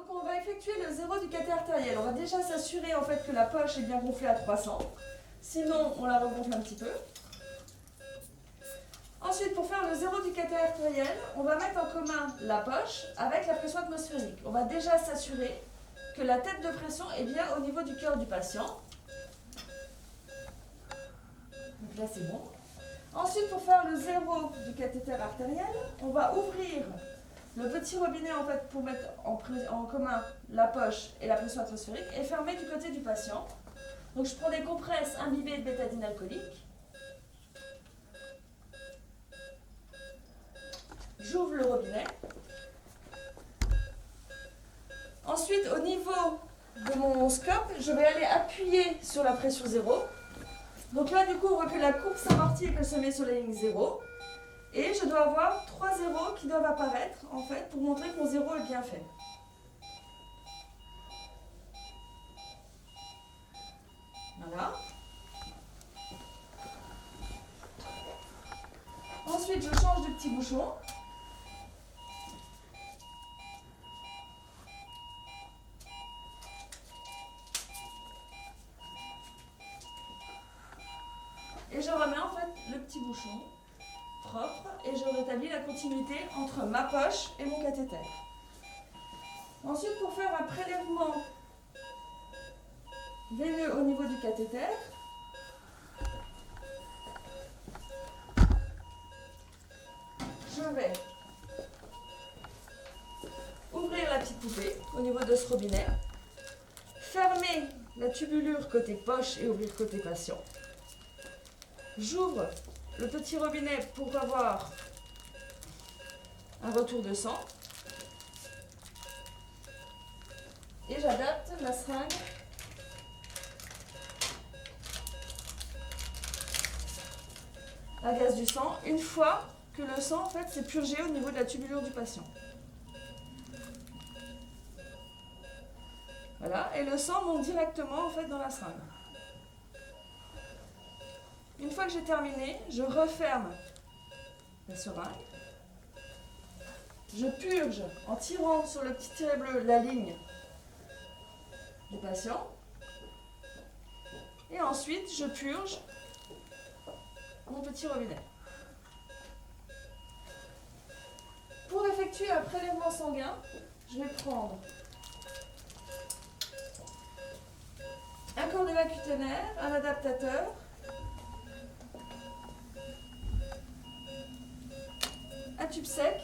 on va effectuer le zéro du cathé artériel. On va déjà s'assurer en fait que la poche est bien gonflée à 300. Sinon, on la regonfle un petit peu. Ensuite, pour faire le zéro du cathé artériel, on va mettre en commun la poche avec la pression atmosphérique. On va déjà s'assurer que la tête de pression est bien au niveau du cœur du patient. Donc là, c'est bon. Ensuite, pour faire le zéro du cathéter artériel, on va ouvrir le petit robinet en fait pour mettre en commun la poche et la pression atmosphérique et fermer du côté du patient. Donc je prends des compresses imbibées de bétadine alcoolique. J'ouvre le robinet. Ensuite, au niveau de mon scope, je vais aller appuyer sur la pression 0. Donc là, du coup, on voit que la courbe s'amortit et qu'elle se met sur la ligne 0. Et je dois avoir 3 zéros qui doivent apparaître, en fait, pour montrer que mon 0 est bien fait. Voilà. Ensuite, je change de petit bouchon. Et je remets en fait le petit bouchon propre et je rétablis la continuité entre ma poche et mon cathéter. Ensuite, pour faire un prélèvement veineux au niveau du cathéter, je vais ouvrir la petite poupée au niveau de ce robinet, fermer la tubulure côté poche et ouvrir côté patient. J'ouvre le petit robinet pour avoir un retour de sang. Et j'adapte la seringue à gaz du sang une fois que le sang en fait s'est purgé au niveau de la tubulure du patient. Voilà, et le sang monte directement en fait dans la seringue. Une fois que j'ai terminé, je referme la seringue. Je purge en tirant sur le petit tiret bleu la ligne du patient. Et ensuite, je purge mon petit robinet. Pour effectuer un prélèvement sanguin, je vais prendre un cordoba cuténaire, un adaptateur, un tube sec,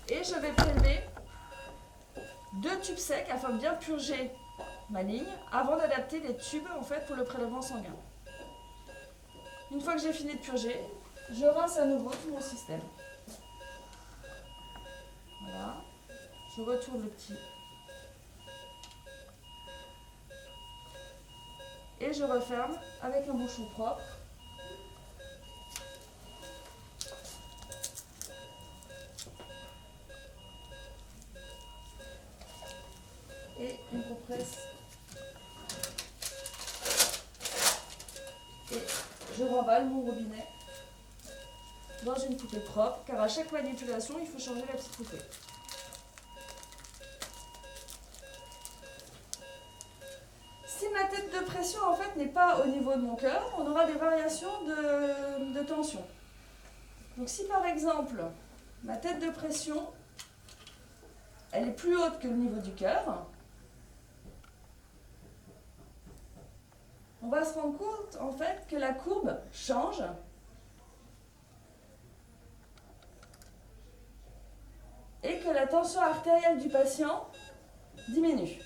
et je vais prélever 2 tubes secs afin de bien purger ma ligne avant d'adapter les tubes en fait pour le prélèvement sanguin. Une fois que j'ai fini de purger, je rince à nouveau tout mon système. Voilà, je retourne le petit et je referme avec un bouchon propre. Et une compresse. Et je remballe mon robinet dans une poupée propre, car à chaque manipulation, il faut changer la petite poupée. Si ma tête de pression en fait n'est pas au niveau de mon cœur, on aura des variations de tension. Donc si par exemple ma tête de pression elle est plus haute que le niveau du cœur, on va se rendre compte en fait que la courbe change et que la tension artérielle du patient diminue.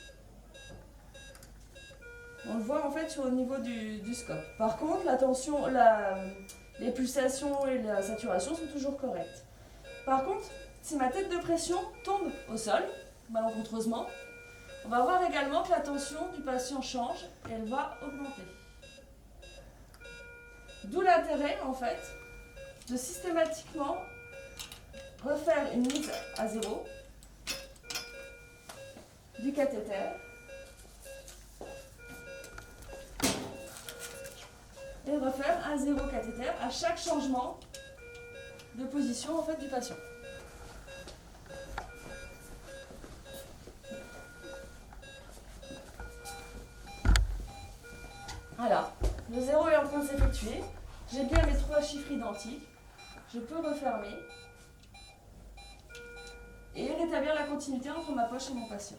On le voit en fait sur le niveau du scope. Par contre, la tension, les pulsations et la saturation sont toujours correctes. Par contre, si ma tête de pression tombe au sol, malencontreusement, on va voir également que la tension du patient change et elle va augmenter. D'où l'intérêt en fait de systématiquement refaire une mise à 0 du cathéter et refaire un zéro cathéter à chaque changement de position en fait, du patient. Alors, le zéro est en train de s'effectuer. J'ai bien mes 3 chiffres identiques. Je peux refermer et rétablir la continuité entre ma poche et mon patient.